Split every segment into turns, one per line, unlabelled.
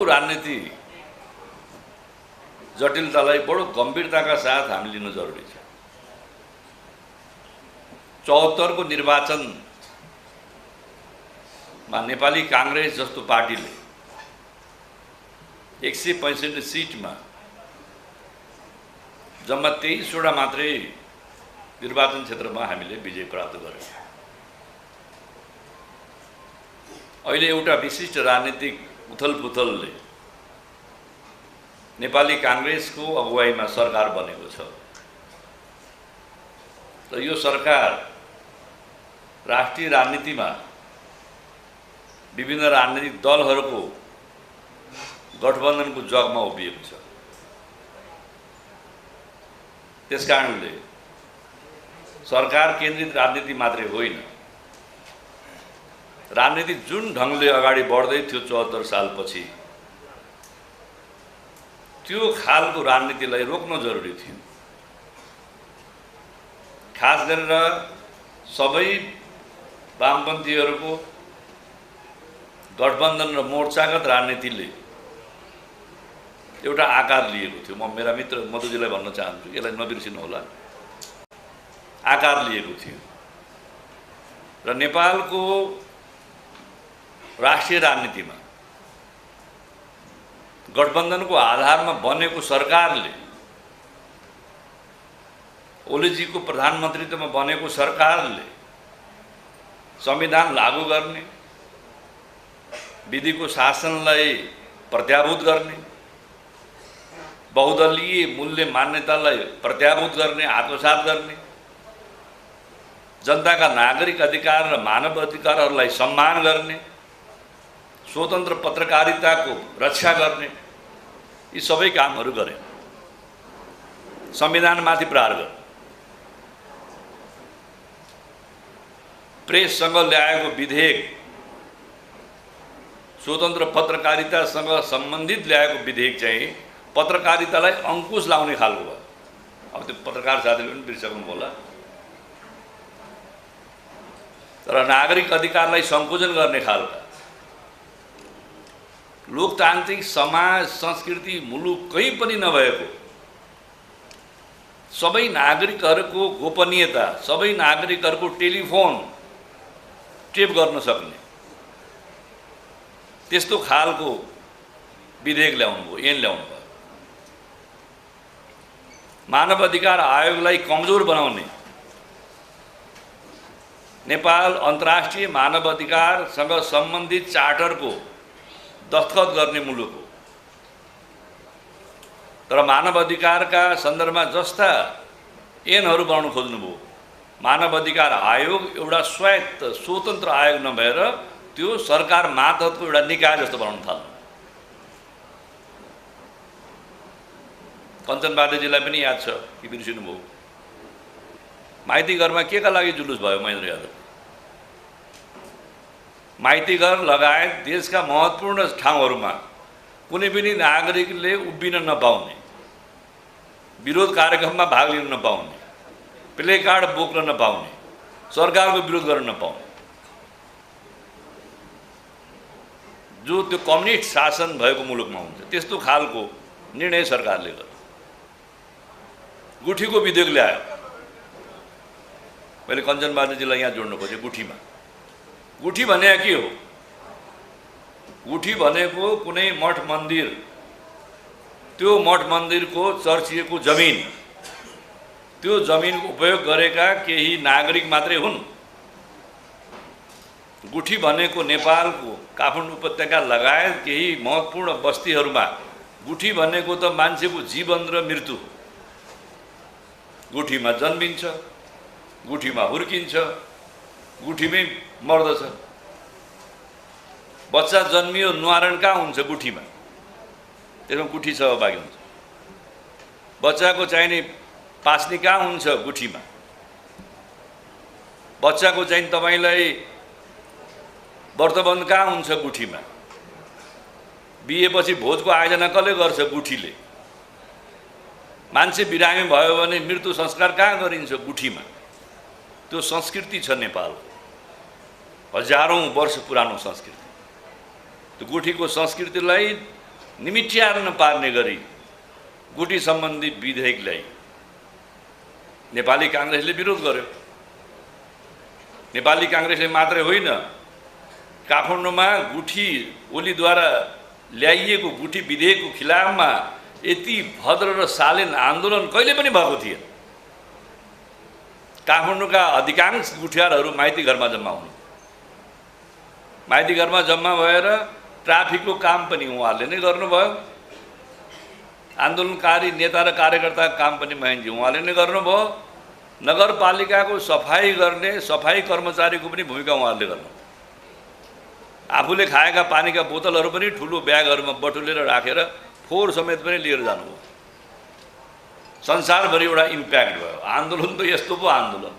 राजनीति जटिलतालाई बडो गम्भीरताका साथ हामीले लिनु जरुरी छ। 74 को निर्वाचनमा नेपाली कांग्रेस जस्तो पार्टीले 165 सीटमा जम्मा 23 वटा मात्रै निर्वाचन क्षेत्रमा हामीले विजय प्राप्त गर्यौं। अहिले एउटा विशिष्ट राजनीतिक उथलपुथलले नेपाली कांग्रेसको अगुवाईमा सरकार बनेको छ र यो सरकार राष्ट्रिय राजनीतिमा विभिन्न राजनीतिक दलहरूको गठबन्धनको जगमा उभिएको छ। त्यसकारणले सरकार केन्द्रित राजनीति मात्रै होइन, राजनीति जुन ढंगले अगाडि बढ्दै थियो 74 सालपछि त्यो खालको राजनीतिलाई रोक्न जरुरी थियो। खास गरेर सबै वामपन्थीहरूको गठबन्धन र मोर्चागत राजनीतिले एउटा आकार लिएको थियो। म मेरा मित्र मधुजीलाई भन्न चाहन्छु, यसलाई नबिर्सिनु होला। आकार लिएको थियो र नेपालको राष्ट्रिय राजनीतिमा गठबन्धनको आधारमा बनेको सरकारले, ओलीजीको प्रधानमन्त्रीत्वमा बनेको सरकारले संविधान लागू गर्ने, विधिको शासनलाई प्रत्याभूत गर्ने, बहुदलीय मूल्य मान्यतालाई प्रत्याभूत गर्ने, आत्मसात गर्ने, जनताका नागरिक अधिकार र मानव अधिकारहरूलाई सम्मान गर्ने, स्वतन्त्र पत्रकारिताको रक्षा गर्ने, यी सबै कामहरू गरे। संविधानमाथि प्रहार गरे। प्रेससँग ल्याएको विधेयक, स्वतन्त्र पत्रकारितासँग सम्बन्धित ल्याएको विधेयक चाहिँ पत्रकारितालाई अंकुश लाउने खालको भयो। अब त्यो पत्रकार साथीले पनि बिर्सक्नु होला। तर नागरिक अधिकारलाई संकुचन गर्ने खालका लोकतान्त्रिक समाज संस्कृति मुलुक कहीँ पनि नभएको सबै नागरिकहरूको गोपनीयता, सबै नागरिकहरूको टेलिफोन टेप गर्न सक्ने त्यस्तो खालको विधेयक ल्याउनुभयो, ऐन ल्याउनुभयो। मानव अधिकार आयोगलाई कमजोर बनाउने, नेपाल अन्तर्राष्ट्रिय मानव अधिकारसँग सम्बन्धित चार्टरको दस्तखत गर्ने मुलुक हो। तर मानव अधिकारका सन्दर्भमा जस्ता ऐनहरू बनाउन खोज्नुभयो। मानव अधिकार आयोग एउटा स्वायत्त स्वतन्त्र आयोग नभएर त्यो सरकार मातहतको एउटा निकाय जस्तो बनाउन थाल्नु। कञ्चन बादेजीलाई पनि याद छ कि बिर्सिनु भयो। माइतीघरमा के का लागि जुलुस भयो महेन्द्र यादव? माइतीघर लगायत देशका महत्त्वपूर्ण ठाउँहरूमा कुनै पनि नागरिकले उभिन नपाउने, विरोध कार्यक्रममा भाग लिन नपाउने, प्ले कार्ड बोक्न नपाउने, सरकारको विरोध गर्न नपाउने, जो त्यो कम्युनिस्ट शासन भएको मुलुकमा हुन्छ त्यस्तो खालको निर्णय सरकारले गर्यो। गुठीको विधेयक ल्यायो। मैले कञ्चन बादेजीलाई यहाँ जोड्न खोजेँ। गुठी भने के हो? गुठी भनेको कुनै मठ मन्दिर, त्यो मठ मन्दिरको चर्चिएको जमिन, त्यो जमिनको उपयोग गरेका केही नागरिक मात्रै हुन्। गुठी भनेको नेपालको काठमाडौँ उपत्यका लगायत केही महत्त्वपूर्ण बस्तीहरूमा गुठी भनेको त मान्छेको जीवन र मृत्यु। गुठीमा जन्मिन्छ, गुठीमा हुर्किन्छ, गुठीमै मर्दछ। बच्चा जन्मियो, न्वारण कहाँ हुन्छ? गुठीमा। त्यसमा गुठी सहभागी हुन्छ। बच्चाको चाहिने पास्नी कहाँ हुन्छ? गुठीमा। बच्चाको चाहिँ तपाईलाई व्रतबन्ध कहाँ हुन्छ? गुठीमा। बिहेपछि भोजको आयोजना कसले गर्छ? गुठीले। मान्छे बिरामी भयो भने मृत्यु संस्कार कहाँ गरिन्छ? गुठीमा। त्यो संस्कृति छ नेपालको, हजारौं वर्ष पुरानो संस्कृति। त्यो गुठीको संस्कृतिलाई निमिट्याउन पार्ने गरी गुठी सम्बन्धी विधेयकलाई नेपाली कांग्रेसले विरोध गर्यो। नेपाली कांग्रेसले मात्रै होइन, काठमाडौँमा गुठी ओलीद्वारा ल्याइएको गुठी विधेयकको खिलाफमा यति भद्र र शालीन आन्दोलन कहिले पनि भएको थिएन। काठमाडौँका अधिकांश गुठियारहरू माइती घरमा जम्मा हुनु, माइती घरमा जम्मा भएर ट्राफिकको काम पनि उहाँहरूले नै गर्नुभयो, आन्दोलनकारी नेता र कार्यकर्ताको काम पनि महेन्द्रजी उहाँले नै गर्नुभयो, नगरपालिकाको सफाई गर्ने सफाई कर्मचारीको पनि भूमिका उहाँहरूले गर्नु, आफूले खाएका पानीका बोतलहरू पनि ठुलो ब्यागहरूमा बटुलेर राखेर फोहोर समेत पनि लिएर जानुभयो। संसारभरि एउटा इम्प्याक्ट भयो। आन्दोलन त यस्तो पो आन्दोलन।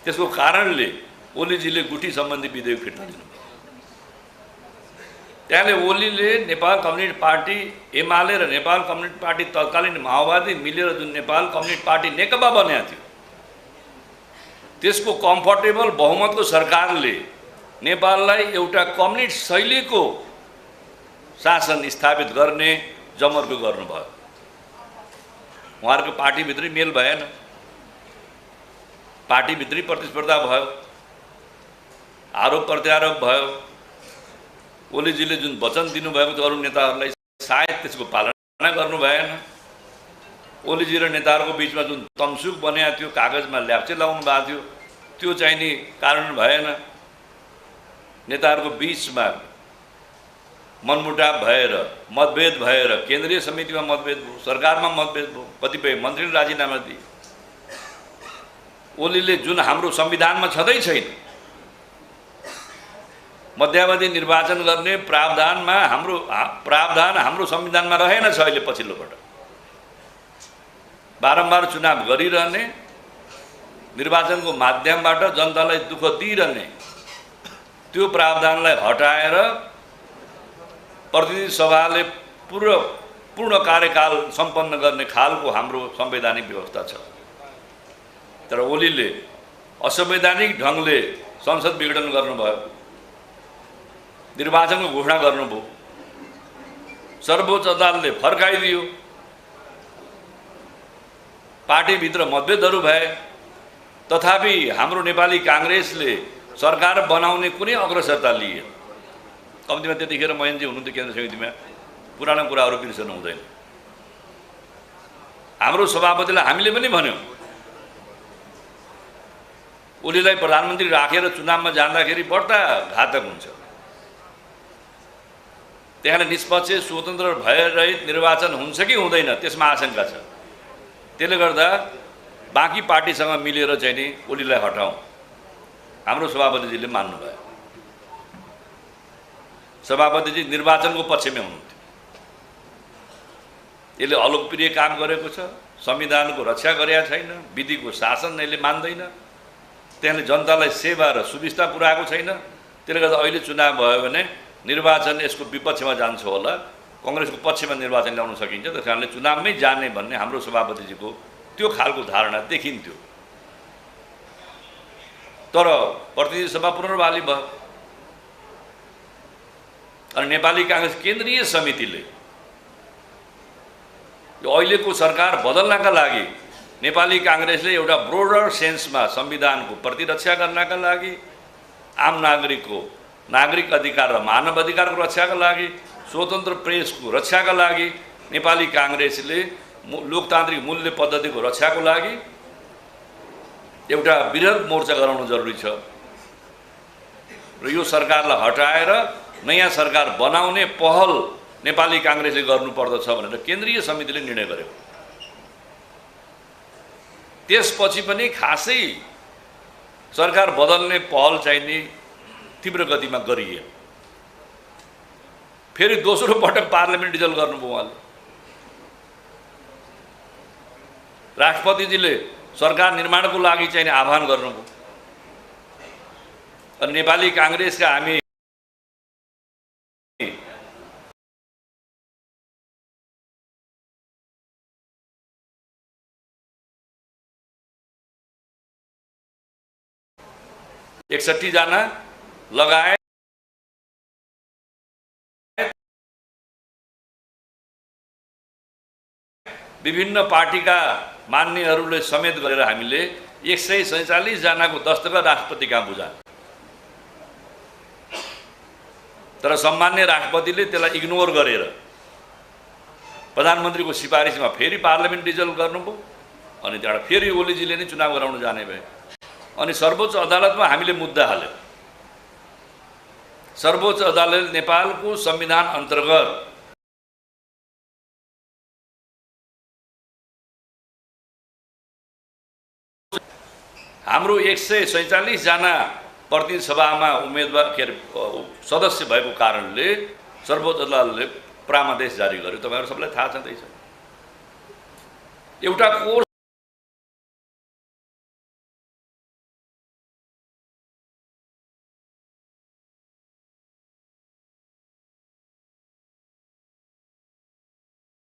त्यसको कारणले ओलीजीले गुठी सम्बन्धी विधेयक फिर्ता लिनुभयो। त्यहाँले ओलीले नेपाल कम्युनिस्ट पार्टी एमाले र नेपाल कम्युनिस्ट पार्टी तत्कालीन माओवादी मिलेर जुन नेपाल कम्युनिस्ट पार्टी नेकपा बनेको थियो, त्यसको कम्फर्टेबल बहुमतको सरकारले नेपाललाई एउटा कम्युनिस्ट शैलीको शासन स्थापित गर्ने जमर्को गर्नुभयो। उहाँहरूको पार्टीभित्रै मेल भएन, पार्टीभित्रै प्रतिस्पर्धा भयो, आरोप प्रत्यारोप भयो। ओलीजीले जुन वचन दिनुभएको थियो अरू नेताहरूलाई सायद त्यसको पालना गर्नु भएन। ओलीजी र नेताहरूको बिचमा जुन तमसुक बनेको थियो, कागजमा ल्याप्चे लाउनु भएको थियो, त्यो चाहिँ नि कारण भएन। नेताहरूको बिचमा मनमुटाव भएर मतभेद भएर केन्द्रीय समितिमा मतभेद भयो, सरकारमा मतभेद भयो, कतिपय मन्त्रीले राजीनामा दिए। ओलीले जुन हाम्रो संविधानमा छँदै छैन, मध्यावधि निर्वाचन गर्ने प्रावधान हाम्रो संविधानमा रहेन छ। अहिले पछिल्लो पटक बारम्बार चुनाव गरिरहने, निर्वाचनको माध्यमबाट जनतालाई दुःख दिइरहने त्यो प्रावधानलाई हटाएर प्रतिनिधि सभाले पूर्ण कार्यकाल सम्पन्न गर्ने खालको हाम्रो संवैधानिक व्यवस्था छ। तर ओलीले असंवैधानिक ढङ्गले संसद विघटन गर्नुभयो, निर्वाचनको घोषणा गर्नुभयो, सर्वोच्च अदालतले फर्काइदियो, पार्टीभित्र मतभेदहरू भए। तथापि हाम्रो नेपाली कांग्रेसले सरकार बनाउने कुनै अग्रसरता लिएन। कम्तीमा त्यतिखेर महेन्द्रजी हुनुहुन्थ्यो केन्द्र समितिमा, पुराना कुराहरू बिर्सनु हुँदैन। हाम्रो सभापतिलाई हामीले पनि भन्यौँ, ओलीलाई प्रधानमन्त्री राखेर चुनावमा जाँदाखेरि बढ्ता घातक हुन्छ। त्यहाँले निष्पक्ष स्वतन्त्र भयरहित निर्वाचन हुन्छ कि हुँदैन त्यसमा आशंका छ। त्यसले गर्दा बाँकी पार्टीसँग मिलेर चाहिँ नि ओलीलाई हटाउँ, हाम्रो सभापतिजीले मान्नुभयो। सभापतिजी निर्वाचनको पक्षमै हुनुहुन्थ्यो। यसले अलोकप्रिय काम गरेको छ, संविधानको रक्षा गरेका छैन, विधिको शासन यसले मान्दैन, त्यहाँले जनतालाई सेवा र सुविस्ता पुर्याएको छैन। त्यसले गर्दा अहिले चुनाव भयो भने निर्वाचन यसको विपक्षमा जान्छ होला, कांग्रेसको पक्षमा निर्वाचन ल्याउन सकिन्छ, त्यस कारणले चुनावमै जाने भन्ने हाम्रो सभापतिजीको त्यो खालको धारणा देखिन्थ्यो। तर प्रतिनिधि सभा पुनर्बहाली भयो अनि नेपाली कांग्रेस केन्द्रीय समितिले यो अहिलेको सरकार बदल्नका लागि नेपाली कांग्रेसले एउटा ब्रोडर सेन्समा संविधानको प्रतिरक्षा गर्नका लागि, आम नागरिकको नागरिक अधिकार र मानव अधिकारको रक्षाका लागि, स्वतन्त्र प्रेसको रक्षाका लागि, नेपाली कांग्रेसले लोकतान्त्रिक मूल्य पद्धतिको रक्षाको लागि एउटा वृहत मोर्चा गराउनु जरुरी छ र यो सरकारलाई हटाएर नयाँ सरकार बनाउने पहल नेपाली कांग्रेसले गर्नुपर्दछ भनेर केन्द्रीय समितिले निर्णय गर्यो। त्यसपछि पनि खासै सरकार बदल्ने पहल चाहिँ नि तीव्र गतिमा गरियो। फेरि दोस्रो पटक पार्लियामेन्ट डिजल्भ गर्नुभयो उहाँले। राष्ट्रपतिजीले सरकार निर्माणको लागि चाहिँ आह्वान गर्नुभयो अनि नेपाली कांग्रेसका हामी जना लगाए विभिन्न पार्टीका मान्यहरूले समेत गरेर हामीले 147 जनाको दस्तखत राष्ट्रपति कहाँ बुझा। तर सम्मान्य राष्ट्रपतिले त्यसलाई इग्नोर गरेर प्रधानमन्त्रीको सिफारिसमा फेरि पार्लियामेन्ट डिजल्भ गर्नुभयो अनि त्यहाँबाट फेरि ओलीजीले नै चुनाव गराउन जाने भए। अनि सर्वोच्च अदालतमा हामीले मुद्दा हाल्यौँ। सर्वोच्च अदालतले नेपालको संविधान अन्तर्गत हाम्रो 147 जना प्रतिनिधि सभामा उम्मेदवार सदस्य भएको कारणले सर्वोच्च अदालतले परामर्श जारी गर्यो। तपाईहरु सबैलाई थाहा छँदैछ। एउटा कोर्स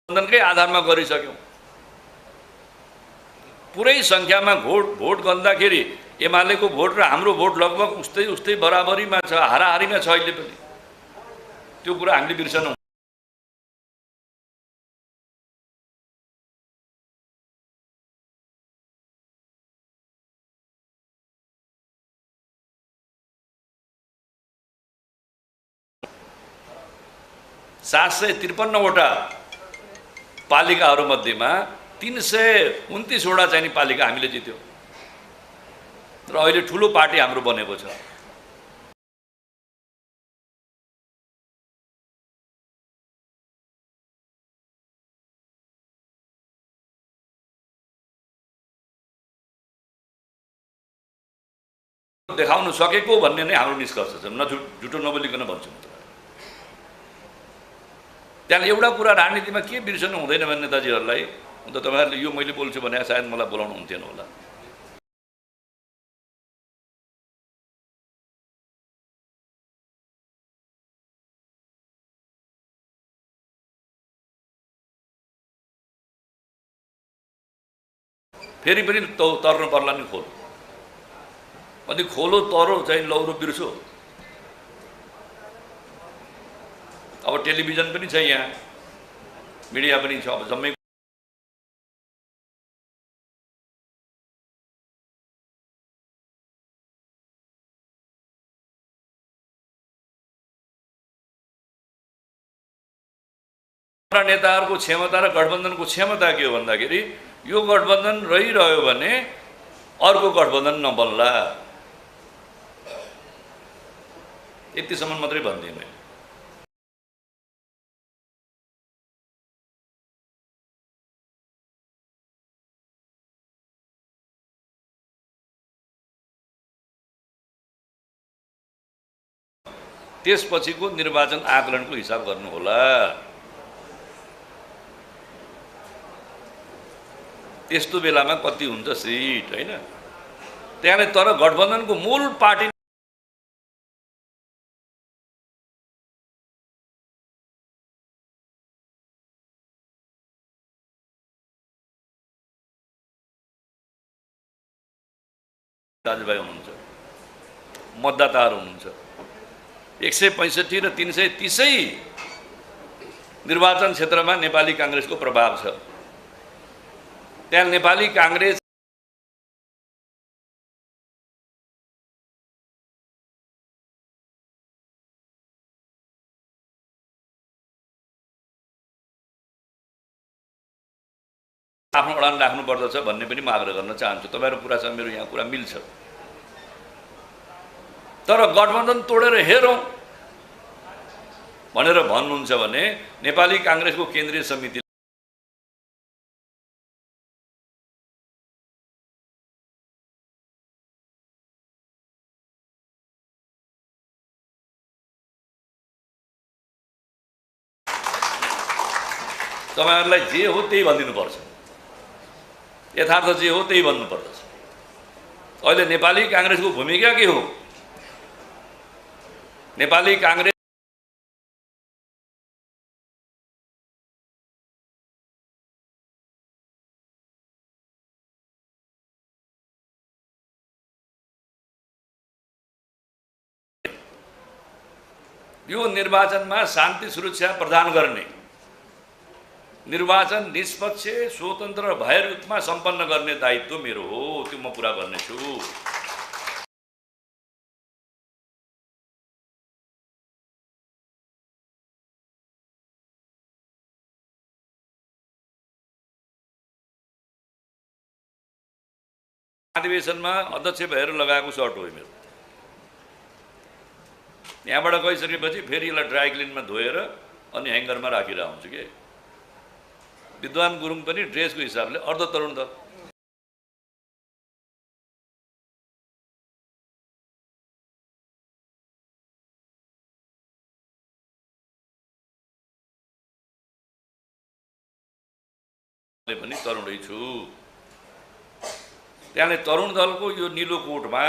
बन्धनकै आधारमा गरिसक्यौं। पुरै संख्यामा भोट गन्दाखेरि एमालेको भोट र हाम्रो भोट लगभग उस्तै बराबरीमा छ, हाराहारीमा छ अहिले पनि। त्यो कुरा हामीले बिर्सनौं। सात 753 वटा पालिकाहरूमध्येमा 329 वटा चाहिँ पालिका हामीले जित्यौं र अहिले ठुलो पार्टी हाम्रो बनेको छ। देखाउन सकेको भन्ने नै हाम्रो निष्कर्ष छ। न झुटो नबोलिकन भन्छु। त्यहाँ एउटा कुरा राजनीतिमा के बिर्सनु हुँदैन भने नेताजीहरूलाई, अन्त तपाईहरुले यो मैले बोल्छु भने सायद मलाई बोलाउनु हुन्थेन होला। फेरि पनि तर्नु पर्ला नि खोल। अनि खोलो तरो चाहिँ लौरो बिर्सो। अब टेलिभिजन पनि छ, यहाँ मिडिया पनि छ। अब जम्मै नेताहरूको क्षमता र गठबन्धनको क्षमता के हो भन्दाखेरि यो गठबन्धन रहिरह्यो भने अर्को गठबन्धन नबन्ला, यतिसम्म मात्रै भन्दिएँ मैले। त्यसपछिको निर्वाचन आकलनको हिसाब गर्नु होला। त्यस्तो बेलामा कति हुन्छ सिट हैन त्यहाँले। तर गठबन्धनको मूल पार्टी दाजुभाइ हुनुहुन्छ, मतदाताहरू हुनुहुन्छ। 165 र 330 निर्वाचन क्षेत्रमा नेपाली कांग्रेसको प्रभाव छ। त्यहाँ नेपाली कांग्रेस आफ्नो उडान राख्नु पर्दछ भन्ने पनि म आग्रह गर्न चाहन्छु। तपाईहरुको कुरासँग मेरो यहाँ कुरा मिल्छ। तर गठबन्धन तोडेर हेरौं भनेर भन्नुहुन्छ भने नेपाली कांग्रेसको केन्द्रीय समिति तपाईहरुलाई जे हो त्यही भनिदिनुपर्छ। यथार्थ जे हो त्यही भन्नुपर्दछ। अहिले नेपाली कांग्रेसको भूमिका के हो? नेपाली कांग्रेस यो निर्वाचनमा शान्ति सुरक्षा प्रदान गर्ने निर्वाचन निष्पक्ष स्वतन्त्र र भय रूपमा सम्पन्न गर्ने दायित्व मेरो हो, त्यो म पुरा गर्नेछु। अधिवेशनमा अध्यक्ष भएर लगाएको सर्ट हो मेरो। यहाँबाट गइसकेपछि फेरि यसलाई ड्राई क्लिनमा धोएर अनि ह्याङ्गरमा राखेर आउँछु के। विद्वान गुरुङ पनि ड्रेसको हिसाबले अर्ध तरुण दल पनि तरुणै छु। त्यहाँले तरुण दलको यो निलो कोटमा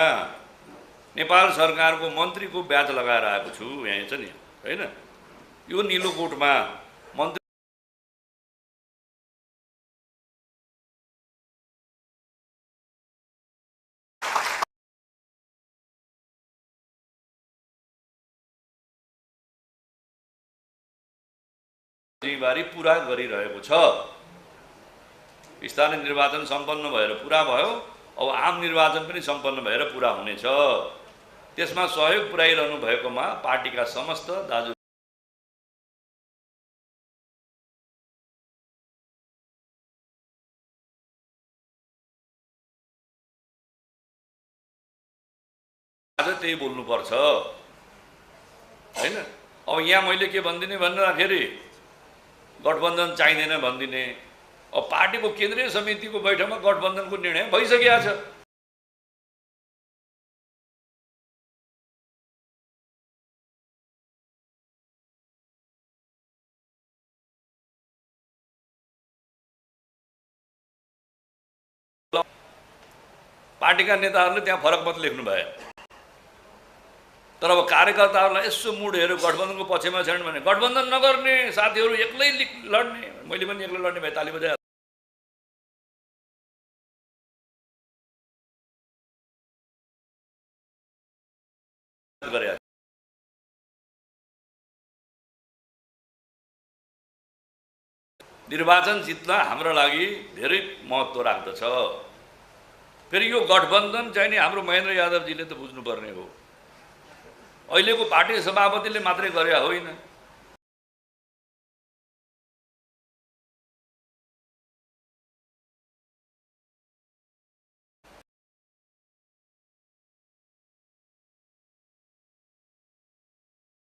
नेपाल सरकारको मन्त्रीको ब्याज लगाएर आएको छु। यहाँ छ नि हैन, यो निलो कोटमा मन्त्री जिम्मेवारी पुरा गरिरहेको छ। स्थानीय निर्वाचन सम्पन्न भएर पुरा भयो, अब आम निर्वाचन पनि सम्पन्न भएर पुरा हुनेछ। त्यसमा सहयोग पुर्याइरहनु भएकोमा पार्टीका समस्त दाजु आज त्यही बोल्नुपर्छ हैन। अब यहाँ मैले के भन्दिने भन्दाखेरि गठबन्धन चाहिँदैन भन्दिने। अब पार्टीको केन्द्रीय समितिको बैठकमा गठबन्धनको निर्णय भइसकेको छ। पार्टीका नेताहरूले त्यहाँ फरक मत लेख्नु भयो। तर अब कार्यकर्ताहरूलाई यसो मुड हेऱ्यो गठबन्धनको पक्षमा छैन भने गठबन्धन नगर्ने साथीहरू एक्लै लड्ने। मैले पनि एक्लै लड्ने भए ताली बजाए गरे। निर्वाचन जित्न हाम्रो लागि धेरै महत्त्व राख्दछ। फेरि यो गठबन्धन चाहिँ नि हाम्रो महेन्द्र यादवजीले त बुझ्नुपर्ने हो। अहिलेको पार्टी सभापतिले मात्रै गरे होइन,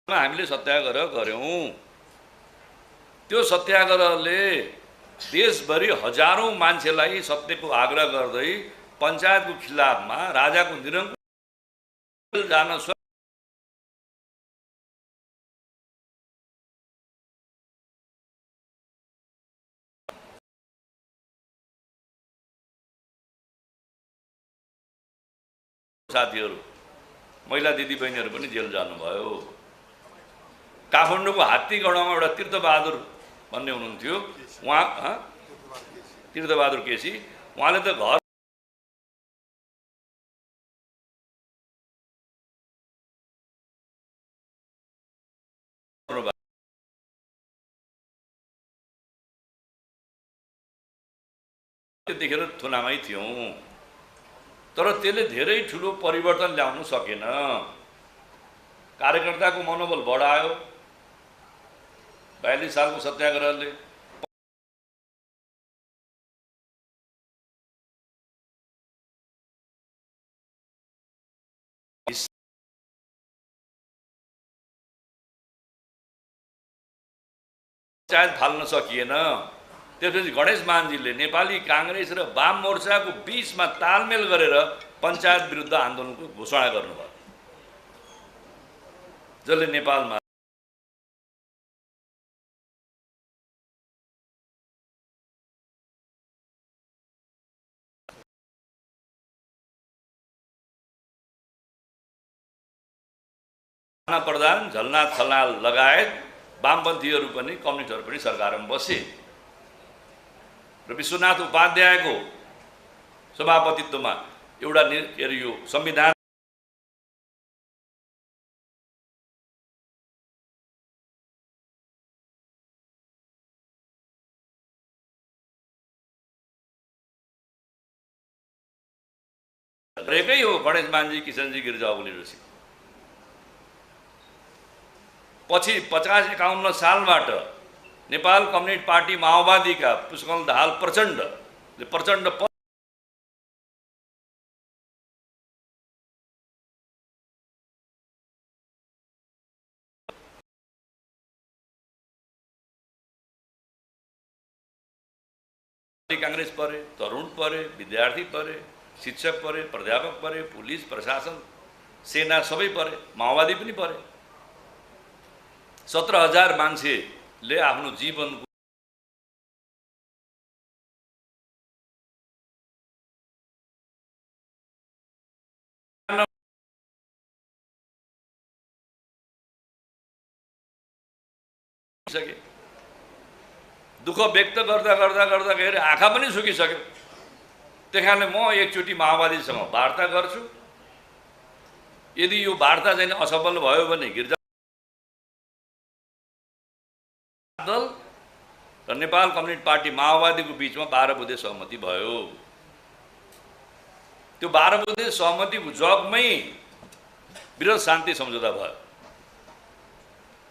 हामीले सत्याग्रह गर्यौं। त्यो सत्याग्रहले देशभरि हजारौं मान्छेलाई सत्यको आग्रह गर्दै पञ्चायतको खिलाफमा राजाको निरङ्कुश जान साथीहरू महिला दिदीबहिनीहरू पनि जेल जानुभयो। काठमाडौँको हात्तीगढामा एउटा तीर्थबहादुर भन्ने हुनुहुन्थ्यो, उहाँ तीर्थबहादुर केसी, उहाँले त घर त्यतिखेर थुनामै थियौँ। तर त्यसले धेरै ठुलो परिवर्तन ल्याउन सकेन। कार्यकर्ताको मनोबल बढायो 42 सालको सत्याग्रहले। पञ्चायत फाल्न सकिएन। त्यसपछि गणेश मानजीले नेपाली काङ्ग्रेस र वाम मोर्चाको बीचमा तालमेल गरेर पञ्चायत विरुद्ध आन्दोलनको घोषणा गर्नुभयो, जसले नेपालमा प्रधान झलनाथ खनाल लगायत वामपन्थीहरू पनि कम्युनिस्टहरू पनि सरकारमा बसे र विश्वनाथ उपाध्यायको सभापतित्वमा एउटा के अरे यो संविधान गरेकै हो गणेश मानजी, किशनजी गिरिजा ओलीहरूसित। पछि 50-51 सालबाट नेपाल कम्युनिस्ट पार्टी माओवादीका पुष्पकमल दाहाल प्रचण्ड कांग्रेस परे, तरुण परे, विद्यार्थी परे, शिक्षक परे, प्राध्यापक परे, पुलिस प्रशासन सेना सबै परे, माओवादी पनि परे। 17,000 मान्छेले आफ्नो जीवनको सके। दुःख व्यक्त गर्दा गर्दा गर्दा गएर आँखा पनि सुकिसक्यो। त्यही कारणले म एकचोटि माओवादीसँग वार्ता गर्छु। यदि यो वार्ता चाहिँ असफल भयो भने गिरिजा दल र नेपाल कम्युनिस्ट पार्टी माओवादीको बिचमा 12 बुँदे सहमति भयो। त्यो 12 बुँदे सहमतिको जगमै विरोध शान्ति सम्झौता भयो।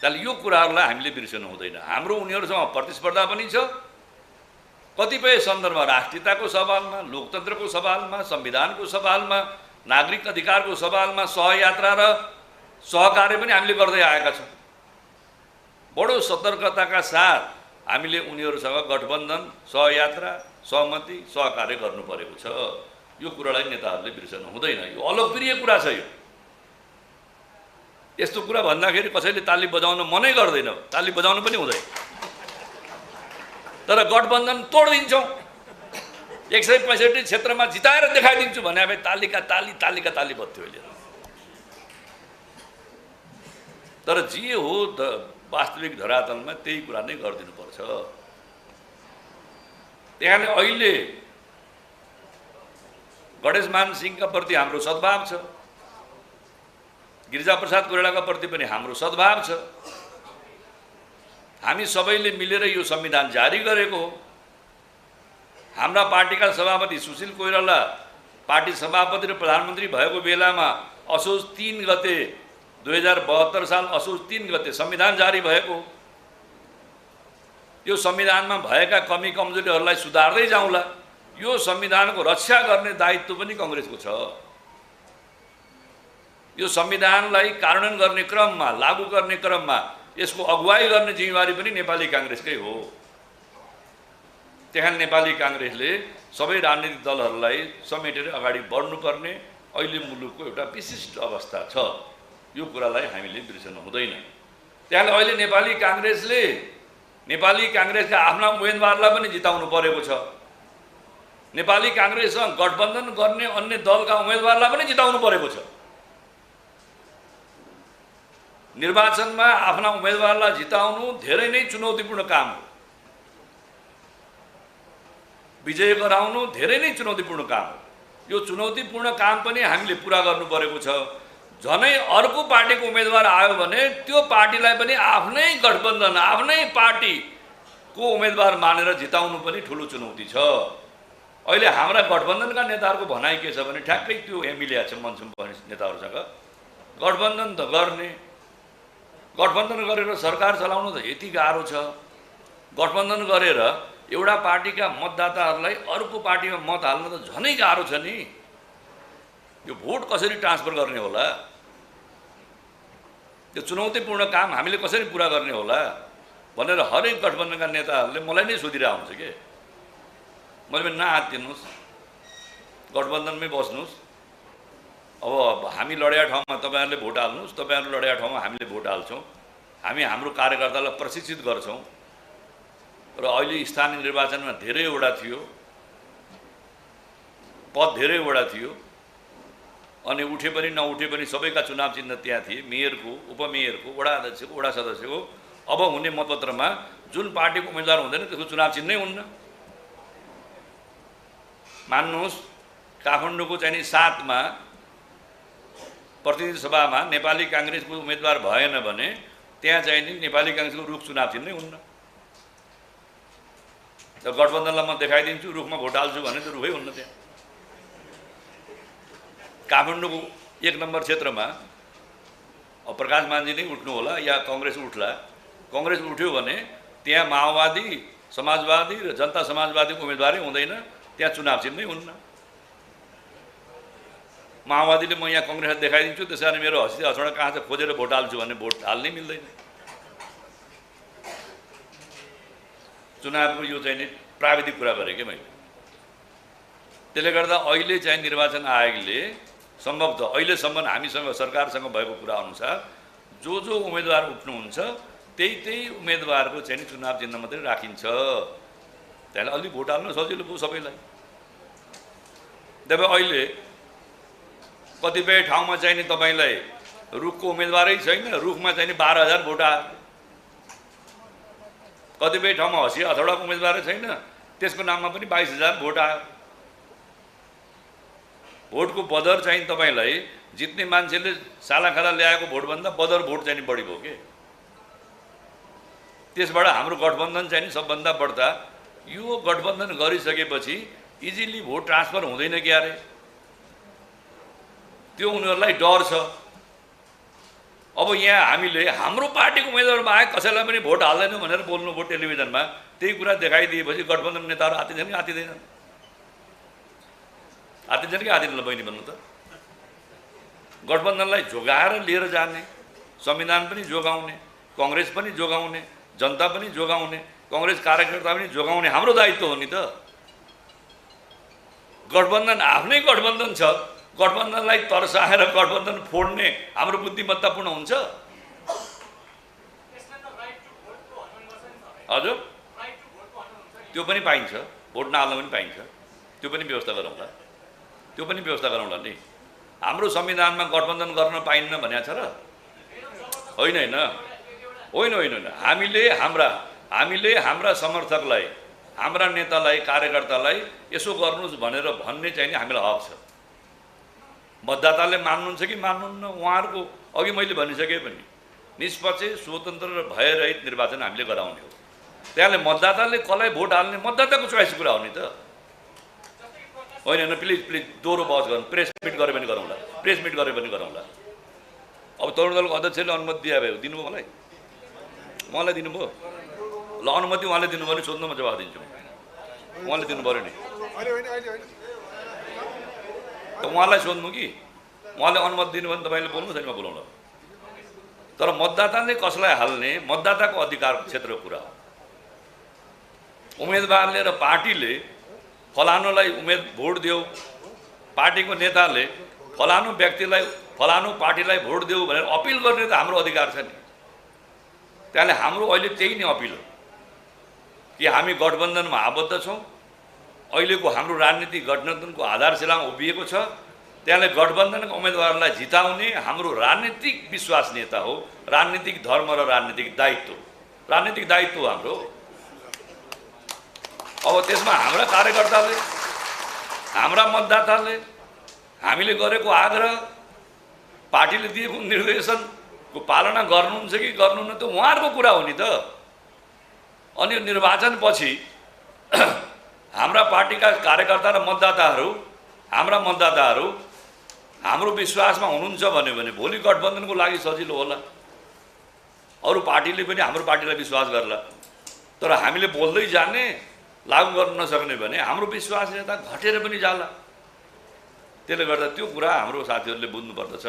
त्यसले यो कुराहरूलाई हामीले बिर्सनु हुँदैन। हाम्रो उनीहरूसँग प्रतिस्पर्धा पनि छ। कतिपय सन्दर्भमा राष्ट्रियताको सवालमा, लोकतन्त्रको सवालमा, संविधानको सवालमा, नागरिक अधिकारको सवालमा सहयात्रा र सहकार्य पनि हामीले गर्दै आएका छौँ। बडो सतर्कताका साथ हामीले उनीहरूसँग गठबन्धन, सहयात्रा, सहमति, सहकार्य गर्नु परेको छ। यो कुरालाई नेताहरूले बिर्सनु हुँदैन। यो अलोकप्रिय कुरा छ। यो यस्तो कुरा भन्दाखेरि कसैले ताली बजाउन मनै गर्दैन, ताली बजाउनु पनि हुँदैन। तर गठबन्धन तोडिदिन्छौँ, 165 क्षेत्रमा जिताएर देखाइदिन्छु भने अब तालीका ताली बज्थ्यो अहिले। तर जे हो वास्तविक धरातलमा त्यही कुरा नै गरिदिनुपर्छ। त्यहाँले अहिले गणेशमान सिंहका प्रति हाम्रो सद्भाव छ, गिरिजाप्रसाद कोइरालाका प्रति पनि हाम्रो सद्भाव छ। हामी सबैले मिलेर यो संविधान जारी गरेको हो। हाम्रा पार्टीका सभापति सुशील कोइराला पार्टी सभापति र प्रधानमन्त्री भएको बेलामा असोज 3 गते 2072 साल असोज 3 गते संविधान जारी भएको। यो संविधानमा भएका कमी कमजोरीहरूलाई सुधार्दै जाउँला। यो संविधानको रक्षा गर्ने दायित्व पनि कांग्रेसको छ। यो संविधानलाई कार्यान्वयन गर्ने क्रममा, लागू गर्ने क्रममा यसको अगुवाई गर्ने जिम्मेवारी पनि नेपाली कांग्रेसकै हो। त्यहाँ नेपाली कांग्रेसले सबै राजनीतिक दलहरूलाई समेटेर अगाडि बढ्नुपर्ने अहिले मुलुकको एउटा विशिष्ट अवस्था छ। यो कुरालाई हामीले बिर्सनु हुँदैन। त्यहाँले अहिले नेपाली कांग्रेसका आफ्ना उम्मेदवारलाई पनि जिताउनु परेको छ। नेपाली कांग्रेससँग गठबन्धन गर्ने अन्य दलका उम्मेदवारलाई पनि जिताउनु परेको छ। निर्वाचनमा आफ्ना उम्मेदवारलाई जिताउनु धेरै नै चुनौतीपूर्ण काम हो। विजय गराउनु धेरै नै चुनौतीपूर्ण काम हो। यो चुनौतीपूर्ण काम पनि हामीले पुरा गर्नु परेको छ। झनै अर्को पार्टीको उम्मेदवार आयो भने त्यो पार्टीलाई पनि आफ्नै गठबन्धन, आफ्नै पार्टीको उम्मेदवार मानेर जिताउनु पनि ठुलो चुनौती छ। अहिले हाम्रा गठबन्धनका नेताहरूको भनाइ के छ भने ठ्याक्कै त्यो मिलेको छ मनसुम नेताहरूसँग। गठबन्धन त गर्ने, गठबन्धन गरेर सरकार चलाउनु त यति गाह्रो छ। गठबन्धन गरेर एउटा पार्टीका मतदाताहरूलाई अर्को पार्टीमा मत हाल्न त झनै गाह्रो छ नि। यो भोट कसरी ट्रान्सफर गर्ने होला, यो चुनौतीपूर्ण काम हामीले कसरी पुरा गर्ने होला भनेर हरेक गठबन्धनका नेताहरूले मलाई नै सोधिरहेको हुन्छ के। मैले पनि नआत्तिनुहोस्, गठबन्धनमै बस्नुहोस्। अब हामी लडेका ठाउँमा तपाईँहरूले भोट हाल्नुहोस्, तपाईँहरू लडेका ठाउँमा हामीले भोट हाल्छौँ। हामी हाम्रो कार्यकर्तालाई प्रशिक्षित गर्छौँ। र अहिले स्थानीय निर्वाचनमा धेरैवटा थियो, पद धेरैवटा थियो। अनि उठे पनि नउठे पनि सबैका चुनाव चिन्ह त्यहाँ थिए। मेयरको, उपमेयरको, वडा अध्यक्षको, वडा सदस्यको। अब हुने मतपत्रमा जुन पार्टीको उम्मेदवार हुँदैन त्यसको चुनाव चिन्है हुन्न। मान्नुहोस्, काठमाडौँको चाहिँ नि 7 मा प्रतिनिधि सभामा नेपाली कांग्रेसको उम्मेदवार भएन भने त्यहाँ चाहिँ नि नेपाली कांग्रेसको रुख चुनाव चिन्है हुन्न। र गठबन्धनलाई म देखाइदिन्छु रुखमा भोट हाल्छु भने त रुखै हुन्न त्यहाँ। काठमाडौँको 1 नम्बर क्षेत्रमा अब प्रकाश मान्जी नै उठ्नु होला या कांग्रेस उठ्ला, कांग्रेस उठ्यो भने त्यहाँ माओवादी, समाजवादी र जनता समाजवादीको उम्मेदवारै हुँदैन, त्यहाँ चुनाव चिन्है हुन्न। माओवादीले म यहाँ कांग्रेस देखाइदिन्छु त्यसैले मेरो हस्ती हछौडा कहाँ छ खोजेर भोट हाल्छु भने भोट हाल्नै मिल्दैन। चुनावको यो चाहिँ नि प्राविधिक कुरा गरेँ के मैले। त्यसले गर्दा अहिले चाहिँ निर्वाचन आयोगले सम्भवतः अहिलेसम्म हामीसँग सरकारसँग भएको कुरा अनुसार जो उम्मेदवार उठ्नुहुन्छ त्यही उम्मेदवारको चाहिँ चुनाव चिन्ह मात्रै राखिन्छ। त्यसले अलि भोट हाल्न सजिलो भयो सबैलाई। तब अहिले कतिपय ठाउँमा चाहिँ नि तपाईलाई रुखको उम्मेदवारै छैन, रुखमा चाहिँ नि 12,000 भोट आयो। कतिपय ठाउँमा हँसिया हथौडाको उम्मेदवारै छैन, त्यसको नाममा पनि 22,000 भोट आयो। भोटको बदर चाहिँ तपाईलाई जित्ने मान्छेले सालाखाला ल्याएको भोटभन्दा बदर भोट चाहिँ बढी भयो के। त्यसबाट हाम्रो गठबन्धन चाहिँ नि सबभन्दा बढ्ता यो गठबन्धन गरिसकेपछि इजिली भोट ट्रान्सफर हुँदैन क्या रे, त्यो उनीहरूलाई डर छ। अब यहाँ हामीले हाम्रो पार्टीको उम्मेदवार बाहेक कसैलाई पनि भोट हाल्दैनौँ भनेर बोल्नुभयो टेलिभिजनमा, त्यही कुरा देखाइदिएपछि गठबन्धन नेताहरू आतिछन् कि आतिँदैनन्? आतिछन् कि आतिँदैन बहिनी भन्नु त? गठबन्धनलाई जोगाएर लिएर जाने, संविधान पनि जोगाउने, कांग्रेस पनि जोगाउने, जनता पनि जोगाउने, कांग्रेस कार्यकर्ता पनि जोगाउने हाम्रो दायित्व हो नि त। गठबन्धन आफ्नै गठबन्धन छ, गठबन्धनलाई तर्साएर गठबन्धन फोड्ने हाम्रो बुद्धिमत्तापूर्ण हुन्छ? हजुर त्यो पनि पाइन्छ, भोट नहाल्न पनि पाइन्छ, त्यो पनि व्यवस्था गरौँला, त्यो पनि व्यवस्था गरौँला नि। हाम्रो संविधानमा गठबन्धन गर्न पाइन्न भनेको छ र? होइन होइन होइन होइन होइन हामीले हाम्रा समर्थकलाई, हाम्रा नेतालाई, कार्यकर्तालाई यसो गर्नुस् भनेर भन्ने चाहिँ हामीलाई हक छ। मतदाताले मान्नुहुन्छ कि मान्नुहुन्न उहाँहरूको अघि मैले भनिसके पनि निष्पक्ष, स्वतन्त्र र भयरहित निर्वाचन हामीले गराउने हो। त्यसले मतदाताले कसलाई भोट हाल्ने मतदाताको चोइसको कुरा हो नि त। होइन होइन प्लिज दोहोरो बहस गर्नु, प्रेस मिट गरे पनि गरौँला, प्रेस मिट गरे पनि गरौँला। अब तरुण दलको अध्यक्षले अनुमति दिनुभयो मलाई दिनुभयो ल, अनुमति उहाँले दिनुभयो भने सोध्नु म जवाफ दिन्छु। उहाँले दिनु पऱ्यो नि, उहाँलाई सोध्नु कि उहाँले अनुमति दिनुभयो भने तपाईँले बोल्नु छैन, बोलाउनु। तर मतदाताले कसलाई हाल्ने मतदाताको अधिकार क्षेत्रको कुरा हो। उम्मेदवारले र पार्टीले फलानुलाई भोट देऊ, पार्टीको नेताले फलानु व्यक्तिलाई, फलानु पार्टीलाई भोट देऊ भनेर अपिल गर्ने त हाम्रो अधिकार छ नि। त्यसले हाम्रो अहिले त्यही नै अपिल हो कि हामी गठबन्धनमा आबद्ध छौँ। अहिलेको हाम्रो राजनीतिक गठबन्धनको आधारशिलामा उभिएको छ। त्यसले गठबन्धनका उम्मेदवारलाई जिताउने हाम्रो राजनीतिक विश्वसनीयता हो, राजनीतिक धर्म र राजनीतिक दायित्व हाम्रो। अब त्यसमा हाम्रा कार्यकर्ताले, हाम्रा मतदाताले हामीले गरेको आग्रह, पार्टीले दिएको निर्देशनको पालना गर्नुहुन्छ कि गर्नुहुन्न त उहाँहरूको कुरा हो नि त। अनि निर्वाचनपछि हाम्रा पार्टीका कार्यकर्ता र मतदाताहरू, हाम्रा मतदाताहरू हाम्रो विश्वासमा हुनुहुन्छ भने भोलि गठबन्धनको लागि सजिलो होला। अरू पार्टीले पनि हाम्रो पार्टीलाई विश्वास गर्ला। तर हामीले बोल्दै जाने, लागू गर्न नसक्ने भने हाम्रो विश्वासनीयता घटेर पनि जाला। त्यसले गर्दा त्यो कुरा हाम्रो साथीहरूले बुझ्नुपर्दछ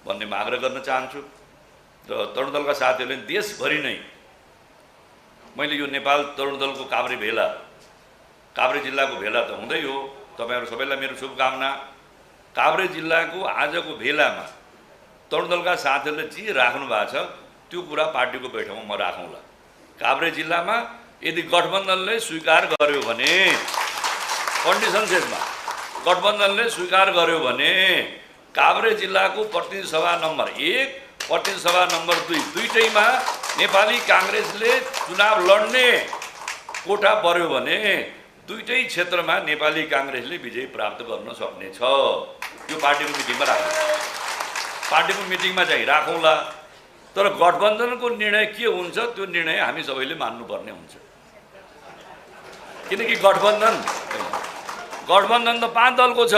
भन्ने म आग्रह गर्न चाहन्छु। र तरुण दलका साथीहरूले देशभरि नै, मैले यो नेपाल तरुण दलको काभ्रे जिल्लाको भेला त हुँदै हो, तपाईँहरू सबैलाई मेरो शुभकामना। काभ्रे जिल्लाको आजको भेलामा तरुण दलका साथीहरूले जे राख्नु भएको छ त्यो कुरा पार्टीको बैठकमा म राखौँला। काभ्रे जिल्लामा यदि गठबन्धनले स्वीकार गर्यो भने, कन्डिसन सेटमा गठबन्धनले स्वीकार गर्यो भने काभ्रे जिल्लाको प्रतिनिधि सभा नम्बर 1, प्रतिनिधि सभा नम्बर 2 दुईटैमा नेपाली कांग्रेसले चुनाव लड्ने कोटा पर्यो भने दुईटै क्षेत्रमा नेपाली कांग्रेसले विजय प्राप्त गर्न सक्नेछ। यो पार्टीको मिटिङमा राखौँ, पार्टीको मिटिङमा चाहिँ राखौँला। तर गठबन्धनको निर्णय के हुन्छ त्यो निर्णय हामी सबैले मान्नुपर्ने हुन्छ। किनकि गठबन्धन त 5 दलको छ,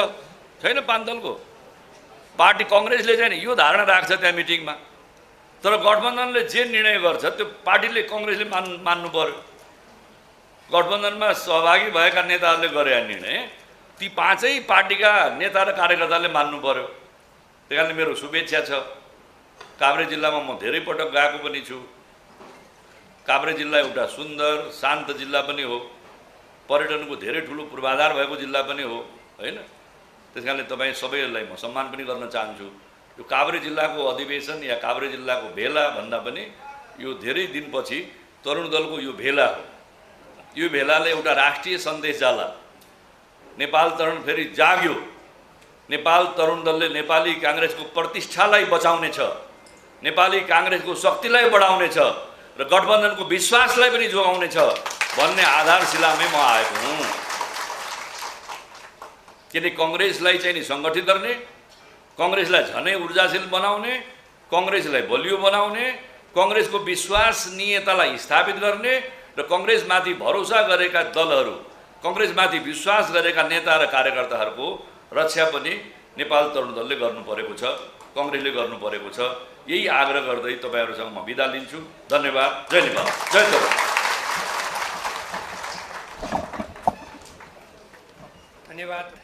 छैन 5 दलको। पार्टी कङ्ग्रेसले चाहिँ यो धारणा राख्छ त्यहाँ मिटिङमा, तर गठबन्धनले जे निर्णय गर्छ त्यो पार्टीले कङ्ग्रेसले मान्नु पर्यो। गठबन्धनमा सहभागी भएका नेताहरूले गरे निर्णय ती पाँचै पार्टीका नेता र कार्यकर्ताले मान्नु पर्यो। त्यही कारणले मेरो शुभेच्छा छ। काभ्रे जिल्लामा म धेरै पटक गएको पनि छु। काभ्रे जिल्ला एउटा सुन्दर शान्त जिल्ला पनि हो, पर्यटनको धेरै ठुलो पूर्वाधार भएको जिल्ला पनि हो, होइन? त्यस कारणले तपाईँ सबैलाई म सम्मान पनि गर्न चाहन्छु। यो काभ्रे जिल्लाको अधिवेशन या काभ्रे जिल्लाको भेला भन्दा पनि यो धेरै दिनपछि तरुण दलको यो भेला हो। यो भेलाले एउटा राष्ट्रिय सन्देश जाला। नेपाल तरुण फेरि जाग्यो। नेपाल तरुण दलले नेपाली काङ्ग्रेसको प्रतिष्ठालाई बचाउनेछ, नेपाली काङ्ग्रेसको शक्तिलाई बढाउनेछ र गठबन्धनको विश्वासलाई पनि जोगाउनेछ भन्ने आधारशिलामै म आएको हुँ। किन कङ्ग्रेसलाई चाहिँ नि सङ्गठित गर्ने, कङ्ग्रेसलाई झनै ऊर्जाशील बनाउने, कङ्ग्रेसलाई बलियो बनाउने, कङ्ग्रेसको विश्वसनीयतालाई स्थापित गर्ने र कङ्ग्रेसमाथि भरोसा गरेका दलहरू, कङ्ग्रेसमाथि विश्वास गरेका नेता र कार्यकर्ताहरूको रक्षा पनि नेपाल तरुण दलले गर्नु परेको छ, कङ्ग्रेसले गर्नु परेको छ। यही आग्रह गर्दै तपाईँहरूसँग म बिदा लिन्छु। धन्यवाद। जय नेपाल, जय तरुण।
धन्यवाद।